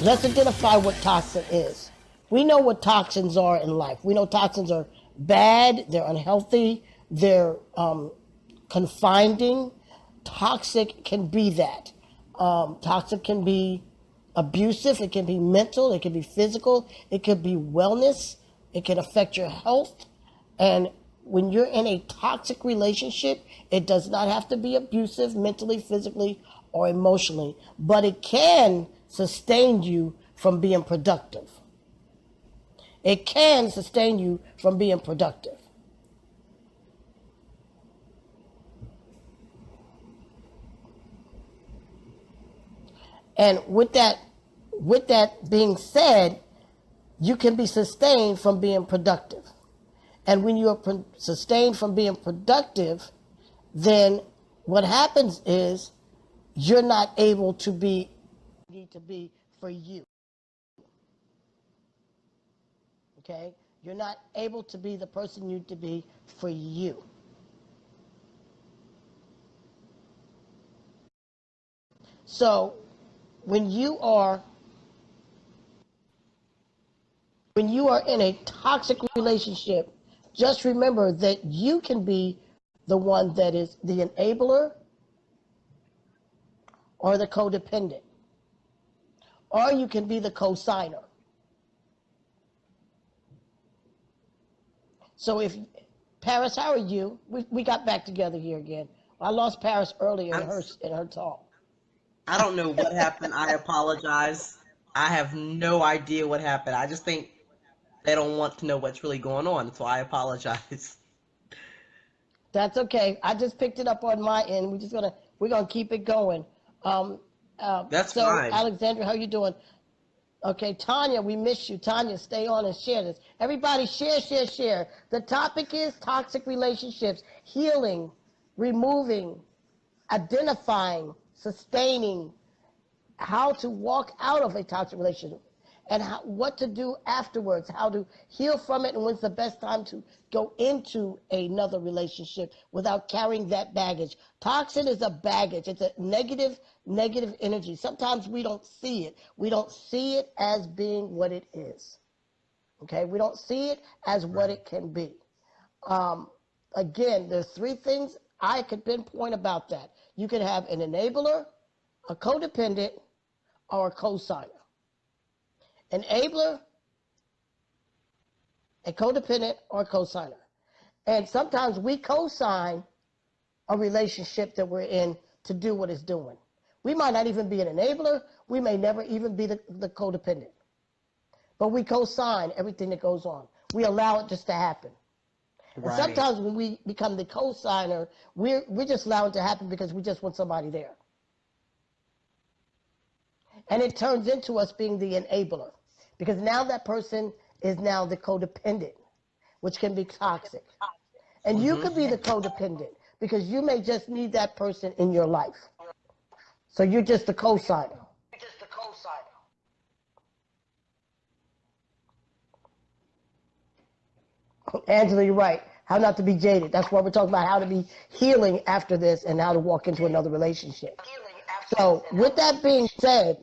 Let's identify what toxin is. We know what toxins are in life. We know toxins are bad, they're unhealthy, they're confining. Toxic can be that. Toxic can be abusive, it can be mental, it can be physical, it could be wellness, it can affect your health. And when you're in a toxic relationship, it does not have to be abusive mentally, physically, or emotionally, but it can sustain you from being productive. It can sustain you from being productive. And with that being said, you can be sustained from being productive. And when you are sustained from being productive, then what happens is you're not able to be need to be for you. Okay? You're not able to be the person you need to be for you. So when you are in a toxic relationship, just remember that you can be the one that is the enabler or the codependent. Or you can be the co-signer. So if, Paris, how are you? We got back together here again. I lost Paris earlier in her talk. I don't know what happened. I apologize. I have no idea what happened. I just think they don't want to know what's really going on, so I apologize. That's okay. I just picked it up on my end. We're gonna keep it going. That's so fine. Alexandra, how you doing? Okay, Tanya, we miss you. Tanya, stay on and share this. Everybody share, share, share. The topic is toxic relationships, healing, removing, identifying, sustaining, how to walk out of a toxic relationship, and what to do afterwards, how to heal from it, and when's the best time to go into another relationship without carrying that baggage. Toxin is a baggage. It's a negative energy. Sometimes we don't see it. We don't see it as being what it is. Okay? We don't see it as what it can be. Again, there's three things I could pinpoint about that. You can have an enabler, a codependent, or a co-signer. Enabler, a codependent, or a co-signer. And sometimes we co-sign a relationship that we're in to do what it's doing. We might not even be an enabler. We may never even be the codependent. But we co-sign everything that goes on. We allow it just to happen. Right. And sometimes when we become the co-signer, we're just allowing it to happen because we just want somebody there. And it turns into us being the enabler. Because now that person is now the codependent, which can be toxic. And you could be the codependent because you may just need that person in your life. So you're just the co-signer. Angela, you're right. How not to be jaded. That's why we're talking about how to be healing after this and how to walk into another relationship. So with that being said,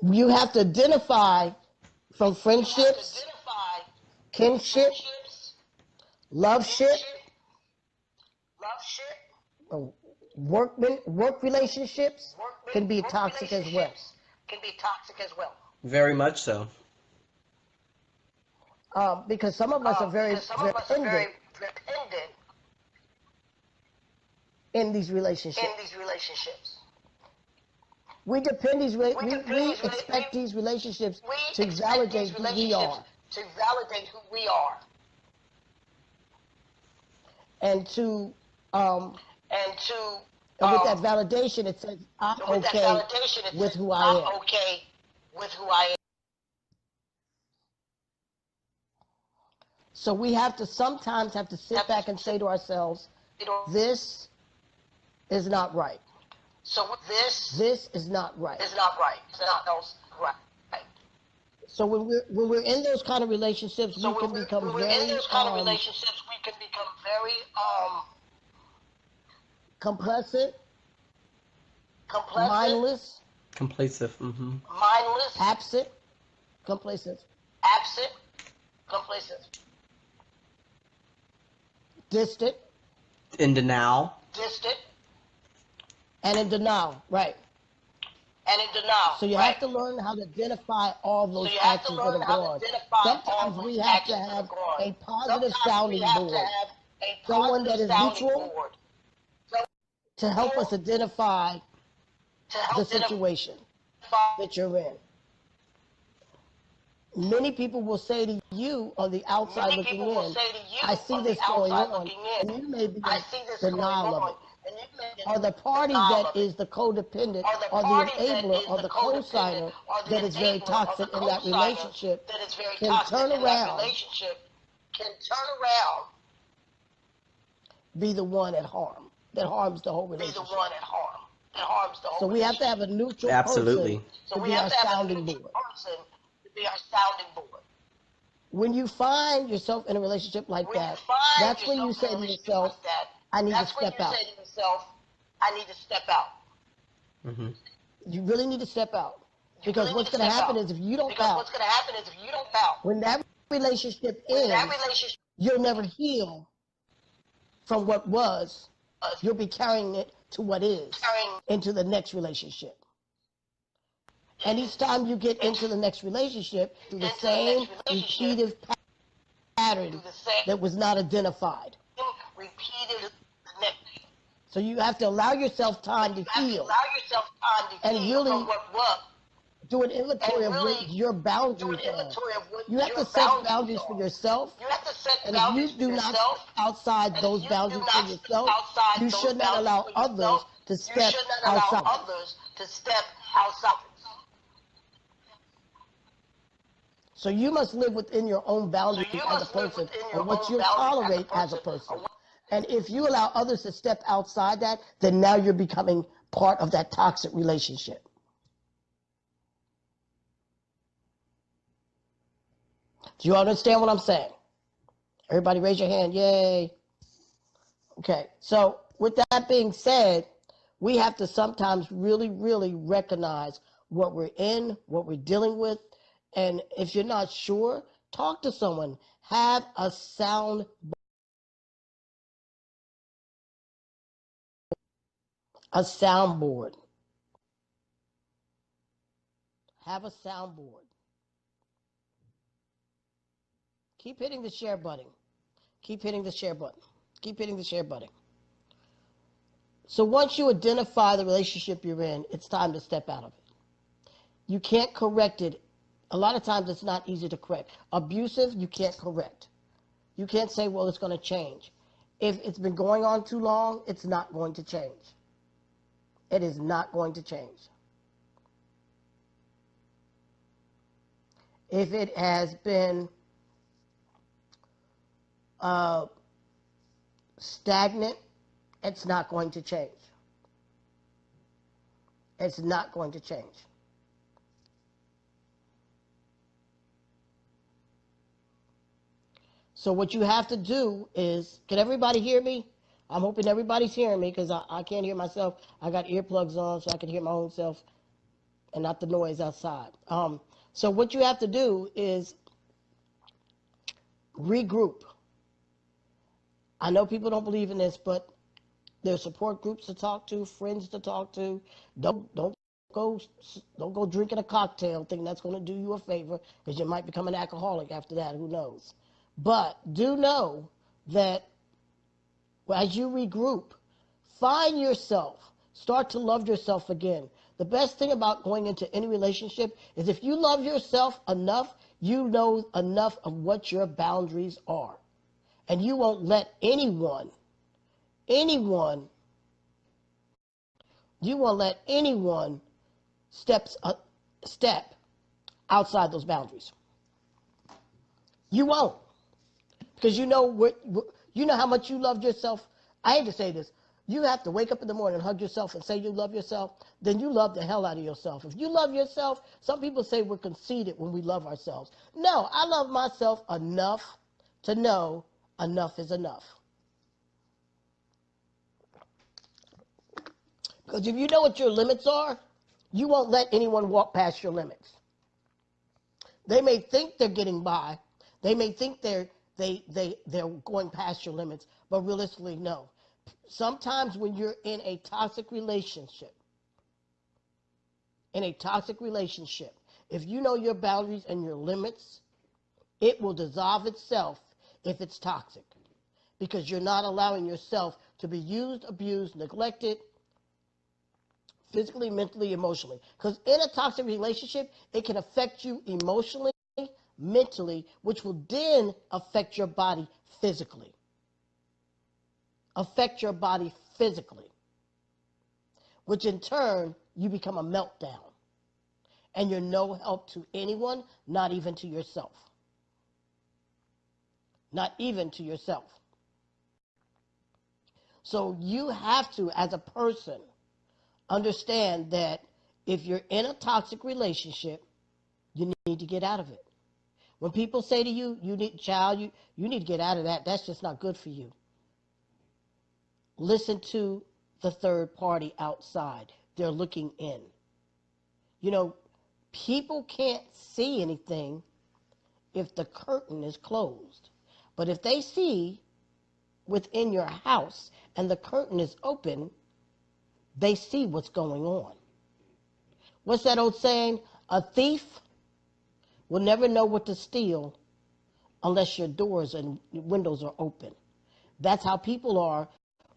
you have to identify from friendships, kinship, loveship, work relationships can be toxic as well. Very much so. Because some of us are very dependent in these relationships. We expect these relationships to validate who we are. And with that validation, it says, I'm okay with who I am. So we sometimes have to sit back and say to ourselves, this is not right. This is not right. It's not right. It's not else right. So when we're in those kind of relationships, So we can become when we're in those kind of relationships, we can become very complacent, complacent, mindless, Complacent. mindless, absent, complacent, absent, complacent, distant, In denial. distant, and in denial. Right. and in denial. So you have to learn how to identify all those So you have to actions that learn are how to going. identify all Sometimes those we have to actions that have are going. a positive Sometimes we sounding have to board, have a someone that positive is sounding neutral board to help us identify to the help situation identify. that you're in. Many people will say to you on the outside Many looking people will in, say to you I see on this the going outside on, looking and in, you may be I in see this going denial of on, it. and you may be Or the party denial that of it. is the codependent Or the or the party that enabler is or the the codependent co-signer or the that is very enabler or the toxic in that co-signer relationship that is very can toxic turn in that around, relationship can turn around, be the one at harm, that harms the whole be the relationship. one at harm that harms the whole So we have to relationship. have a neutral Absolutely. person So to we be have our to have a sounding neutral board. person to be our sounding board. When you find yourself in a relationship like When you that, find that's when you yourself say in a to relationship yourself, like that, I need to that's when step you out. say to yourself, I need to step out. You really need to step out. You Because really what's need to going to step happen out. is if you don't Because bounce, what's going to happen is if you don't bounce, when that relationship when that ends, relationship you'll never heal from what was. You'll be carrying it to what is into the next relationship. And each time you get into the next relationship, through the same repeated pattern that was not identified. repeated the next. So you have to allow yourself time to You have to heal allow yourself time to and heal really from what was. do an inventory And of really what your do an boundaries are. inventory of what You have your to set boundaries boundaries for are. yourself. You have to set And if you boundaries for do not yourself. step outside And those if you do boundaries for not step yourself, outside you those should not boundaries allow for others yourself, to you step should not allow outside. others to step outside. So you must live within your own boundaries you as a must live person within your and what own you'll boundaries tolerate as a or person. what- And if you allow others to step outside that, then now you're becoming part of that toxic relationship. Do you understand what I'm saying? Everybody raise your hand. Yay. Okay. So with that being said, we have to sometimes really, really recognize what we're in, what we're dealing with. And if you're not sure, talk to someone. Have a soundboard. Have a soundboard. Keep hitting the share button. Keep hitting the share button. Keep hitting the share button. So once you identify the relationship you're in, it's time to step out of it. You can't correct it. A lot of times it's not easy to correct. Abusive, you can't correct. You can't say, well, it's going to change. If it's been going on too long, it's not going to change. It is not going to change. If it has been stagnant, it's not going to change. It's not going to change. So what you have to do is, can everybody hear me? I'm hoping everybody's hearing me because I can't hear myself. I got earplugs on so I can hear my own self and not the noise outside. So what you have to do is regroup. I know people don't believe in this, but there's support groups to talk to, friends to talk to. Don't go drinking a cocktail thinking that's going to do you a favor because you might become an alcoholic after that. Who knows? But do know that as you regroup, find yourself, start to love yourself again. The best thing about going into any relationship is if you love yourself enough, you know enough of what your boundaries are. And you won't let anyone, you won't let anyone step outside those boundaries. You won't. Because you know how much you loved yourself. I hate to say this. you have to wake up in the morning and hug yourself and say you love yourself, then you love the hell out of yourself. If you love yourself, some people say we're conceited when we love ourselves. No, I love myself enough to know enough is enough. Because if you know what your limits are, you won't let anyone walk past your limits. They may think they're getting by. They may think they're going past your limits, but realistically, no. Sometimes when you're in a toxic relationship, if you know your boundaries and your limits, it will dissolve itself if it's toxic, because you're not allowing yourself to be used, abused, neglected, physically, mentally, emotionally. Because in a toxic relationship, it can affect you emotionally, mentally, which will then affect your body physically. Which in turn, you become a meltdown. And you're no help to anyone, not even to yourself. Not even to yourself. So you have to, as a person, understand that if you're in a toxic relationship, you need to get out of it. When people say to you, you need to get out of that. That's just not good for you. Listen to the third party outside. They're looking in. You know, people can't see anything if the curtain is closed. But if they see within your house and the curtain is open, they see what's going on. What's that old saying? A thief will never know what to steal unless your doors and windows are open. That's how people are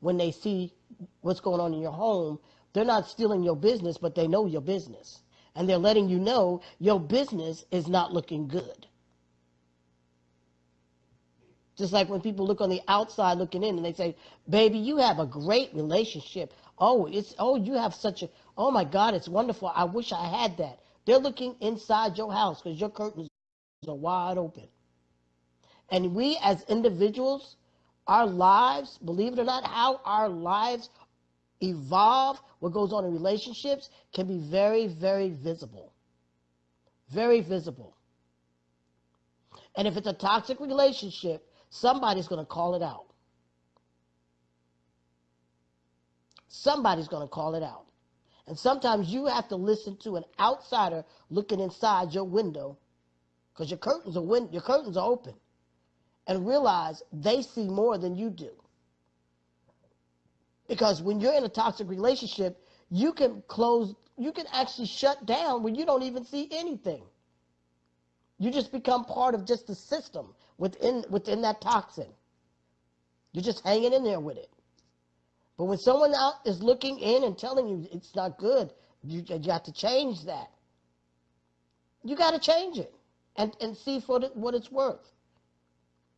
when they see what's going on in your home. They're not stealing your business, but they know your business. And they're letting you know your business is not looking good. Just like when people look on the outside looking in and they say, baby, you have a great relationship. You have oh my God, it's wonderful. I wish I had that. They're looking inside your house because your curtains are wide open. And we as individuals, our lives, believe it or not, how our lives evolve, what goes on in relationships, can be very, very visible. Very visible. And if it's a toxic relationship, somebody's going to call it out. Somebody's going to call it out. And sometimes you have to listen to an outsider looking inside your window, because your curtains are open, and realize they see more than you do. Because when you're in a toxic relationship, you can actually shut down when you don't even see anything. You just become part of just the system within that toxin. You're just hanging in there with it. But when someone out is looking in and telling you it's not good, you got to change that. You got to change it and see for what it's worth.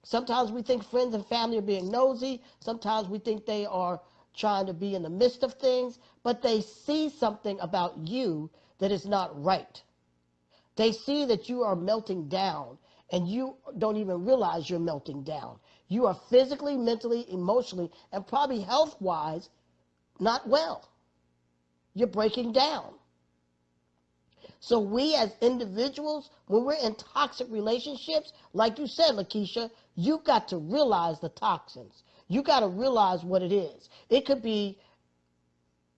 Sometimes we think friends and family are being nosy. Sometimes we think they are trying to be in the midst of things, but they see something about you that is not right. They see that you are melting down, and you don't even realize you're melting down. You are physically, mentally, emotionally, and probably health-wise not well. You're breaking down. So we as individuals, when we're in toxic relationships, like you said, Lakeisha, you got to realize the toxins. You got to realize what it is. It could be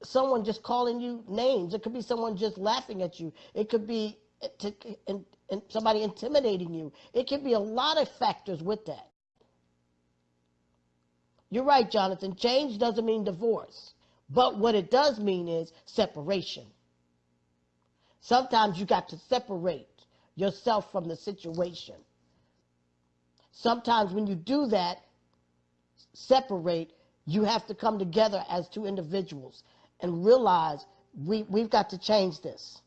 someone just calling you names. It could be someone just laughing at you. It could be somebody intimidating you. It could be a lot of factors with that. You're right, Jonathan. Change doesn't mean divorce. But what it does mean is separation. Sometimes you got to separate yourself from the situation. Sometimes when you do that, separate, you have to come together as two individuals and realize we've got to change this.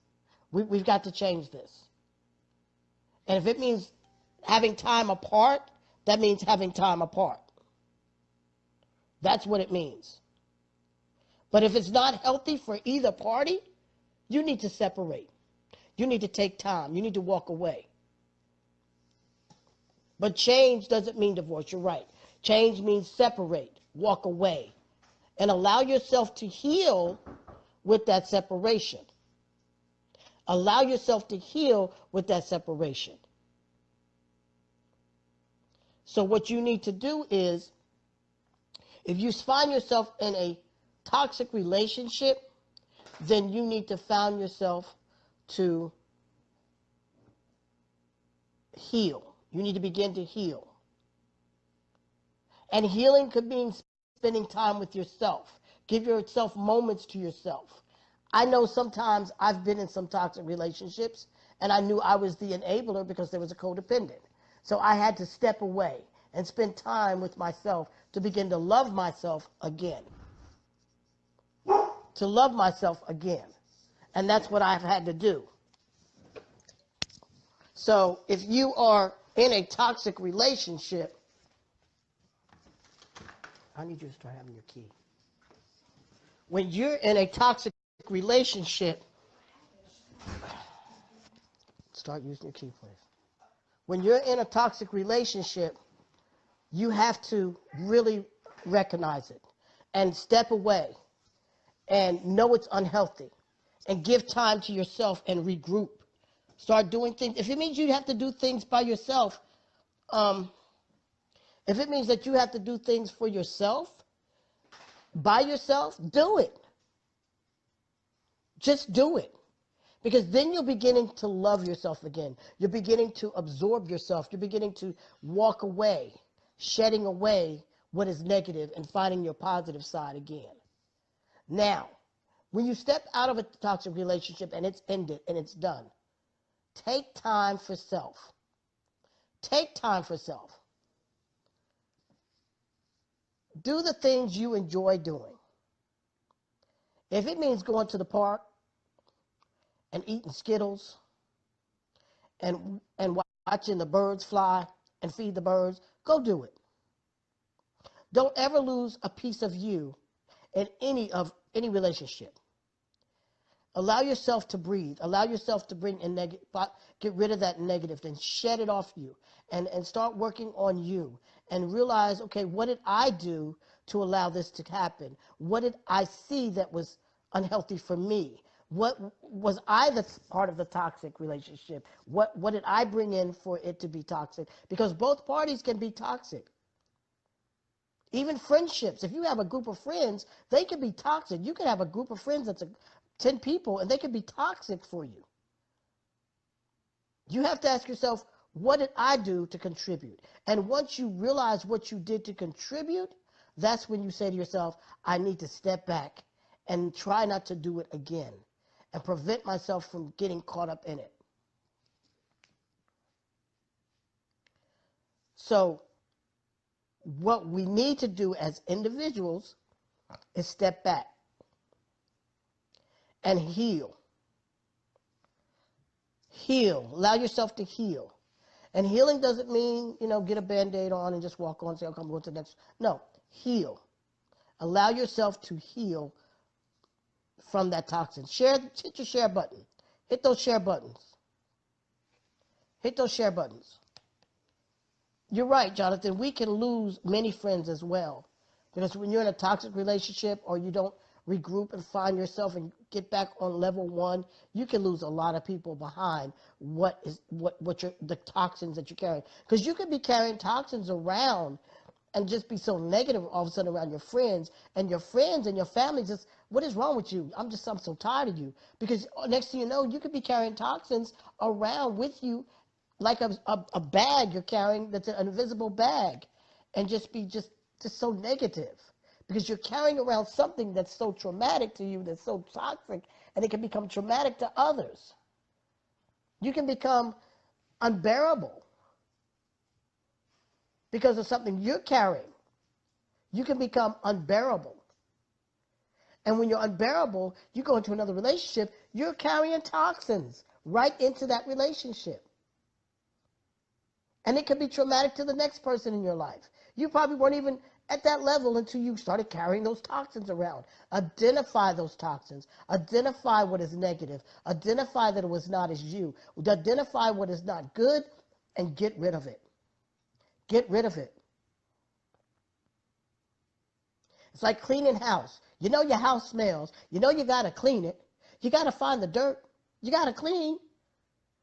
We've got to change this. And if it means having time apart, that means having time apart. That's what it means. But if it's not healthy for either party, you need to separate. You need to take time. You need to walk away. But change doesn't mean divorce. You're right. Change means separate, walk away, and allow yourself to heal with that separation. Allow yourself to heal with that separation. So what you need to do is, if you find yourself in a toxic relationship, then you need to find yourself to heal. You need to begin to heal. And healing could mean spending time with yourself. Give yourself moments to yourself. I know sometimes I've been in some toxic relationships, and I knew I was the enabler because there was a codependent. So I had to step away and spend time with myself to begin to love myself again. To love myself again. And that's what I've had to do. So if you are in a toxic relationship, I need you to start having your key. When you're in a toxic relationship, start using your key, please. When you're in a toxic relationship, you have to really recognize it and step away and know it's unhealthy and give time to yourself and regroup. Start doing things. If it means you have to do things by yourself, if it means that you have to do things for yourself, by yourself, do it. Just do it. Because then you're beginning to love yourself again. You're beginning to absorb yourself. You're beginning to walk away, shedding away what is negative and finding your positive side again. Now, when you step out of a toxic relationship and it's ended and it's done, take time for self. Take time for self. Do the things you enjoy doing. If it means going to the park and eating Skittles and watching the birds fly and feed the birds, go do it. Don't ever lose a piece of you in any relationship. Allow yourself to breathe. Allow yourself to bring in get rid of that negative, then shed it off you and start working on you and realize, okay, what did I do to allow this to happen? What did I see that was unhealthy for me? What was I the part of the toxic relationship? What did I bring in for it to be toxic? Because both parties can be toxic. Even friendships. If you have a group of friends, they can be toxic. You can have a group of friends that's 10 people, and they can be toxic for you. You have to ask yourself, what did I do to contribute? And once you realize what you did to contribute, that's when you say to yourself, I need to step back and try not to do it again and prevent myself from getting caught up in it. So what we need to do as individuals is step back and heal. Heal. Allow yourself to heal. And healing doesn't mean, get a Band-Aid on and just walk on and say, okay, I'm going to the next. No, heal. Allow yourself to heal from that toxin. Hit your share button. Hit those share buttons. Hit those share buttons. You're right, Jonathan. We can lose many friends as well. Because when you're in a toxic relationship or you don't regroup and find yourself and get back on level one, you can lose a lot of people behind the toxins that you're carrying. Because you could be carrying toxins around and just be so negative all of a sudden around your friends and your family just, what is wrong with you? I'm so tired of you. Because next thing you know, you could be carrying toxins around with you like a bag you're carrying that's an invisible bag and just be just so negative. Because you're carrying around something that's so traumatic to you, that's so toxic, and it can become traumatic to others. You can become unbearable because of something you're carrying. You can become unbearable. And when you're unbearable, you go into another relationship, you're carrying toxins right into that relationship. And it could be traumatic to the next person in your life. You probably weren't even at that level until you started carrying those toxins around. Identify those toxins. Identify what is negative. Identify that it was not as you. Identify what is not good and get rid of it. Get rid of it. It's like cleaning house. You know your house smells. You know you got to clean it. You got to find the dirt. You got to clean.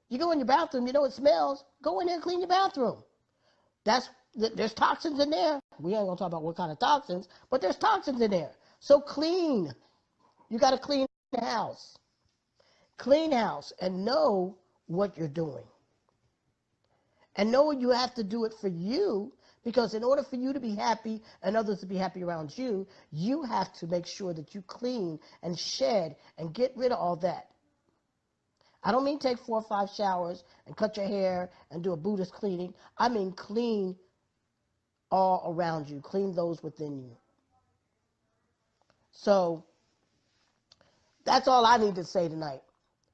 You go in your bathroom, you know it smells. Go in there and clean your bathroom. There's toxins in there. We ain't going to talk about what kind of toxins, but there's toxins in there. So clean. You got to clean the house. Clean house and know what you're doing. And know you have to do it for you, because in order for you to be happy and others to be happy around you, you have to make sure that you clean and shed and get rid of all that. I don't mean take 4 or 5 showers and cut your hair and do a Buddhist cleaning. I mean clean all around you. Clean those within you. So that's all I need to say tonight.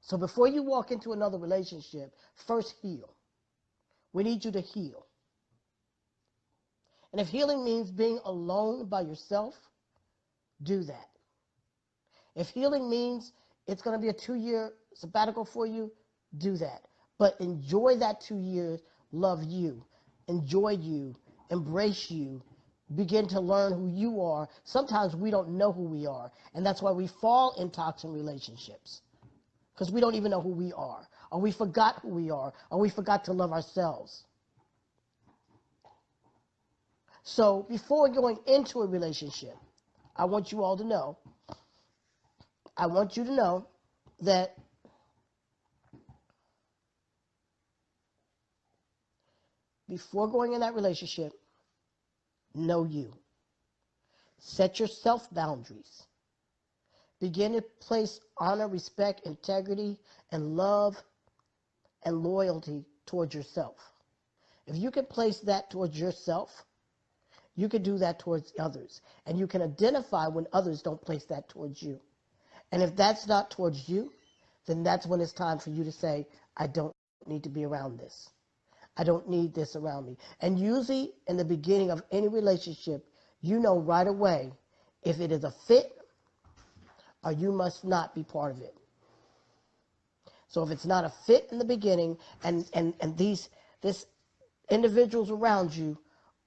So before you walk into another relationship, first heal. We need you to heal. And if healing means being alone by yourself, do that. If healing means it's going to be a 2-year sabbatical for you, do that. But enjoy that 2 years, love you, enjoy you, embrace you, begin to learn who you are. Sometimes we don't know who we are, and that's why we fall in toxic relationships, because we don't even know who we are, or we forgot who we are, or we forgot to love ourselves. So before going into a relationship, I want you all to know, that before going in that relationship, know you. Set yourself boundaries. Begin to place honor, respect, integrity, and love and loyalty towards yourself. If you can place that towards yourself, you can do that towards others. And you can identify when others don't place that towards you. And if that's not towards you, then that's when it's time for you to say, I don't need to be around this. I don't need this around me. And usually in the beginning of any relationship, you know right away if it is a fit or you must not be part of it. So if it's not a fit in the beginning and these individuals around you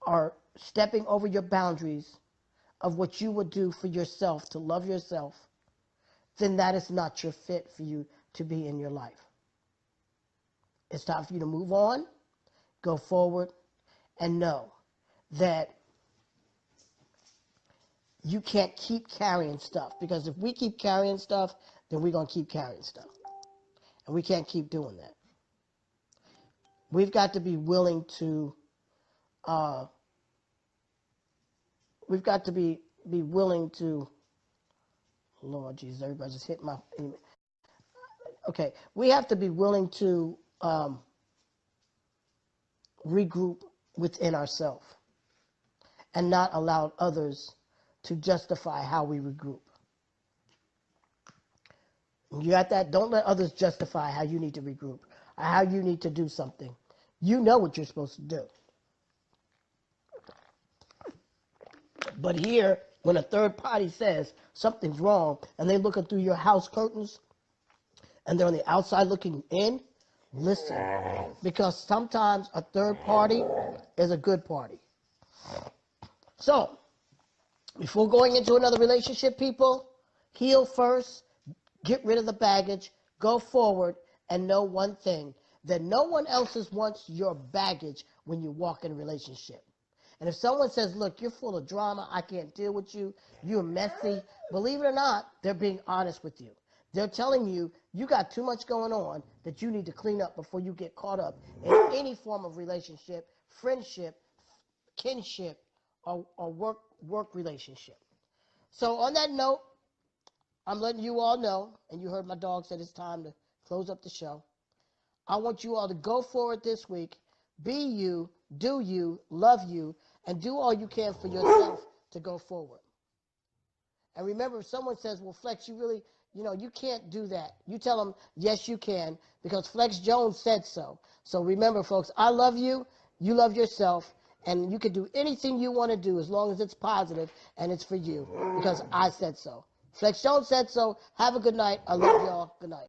are stepping over your boundaries of what you would do for yourself, to love yourself, then that is not your fit for you to be in your life. It's time for you to move on, go forward, and know that you can't keep carrying stuff. Because if we keep carrying stuff, then we're going to keep carrying stuff. And we can't keep doing that. We've got to be willing to, Lord Jesus, everybody just hit my, okay, we have to be willing to regroup within ourselves and not allow others to justify how we regroup. You got that? Don't let others justify how you need to regroup or how you need to do something. You know what you're supposed to do. But here, when a third party says something's wrong and they're looking through your house curtains and they're on the outside looking in, listen. Because sometimes a third party is a good party. So, before going into another relationship, people, heal first, get rid of the baggage, go forward, and know one thing, that no one else wants your baggage when you walk in a relationship. And if someone says, look, you're full of drama, I can't deal with you, you're messy, believe it or not, they're being honest with you. They're telling you, you got too much going on that you need to clean up before you get caught up in any form of relationship, friendship, kinship, or work relationship. So on that note, I'm letting you all know, and you heard my dog said it's time to close up the show. I want you all to go forward this week, be you, do you, love you, and do all you can for yourself to go forward. And remember, if someone says, well, Flex, you really, you can't do that. You tell them, yes, you can, because Flex Jones said so. So remember, folks, I love you, you love yourself, and you can do anything you want to do as long as it's positive and it's for you, because I said so. Flex Jones said so. Have a good night. I love y'all. Good night.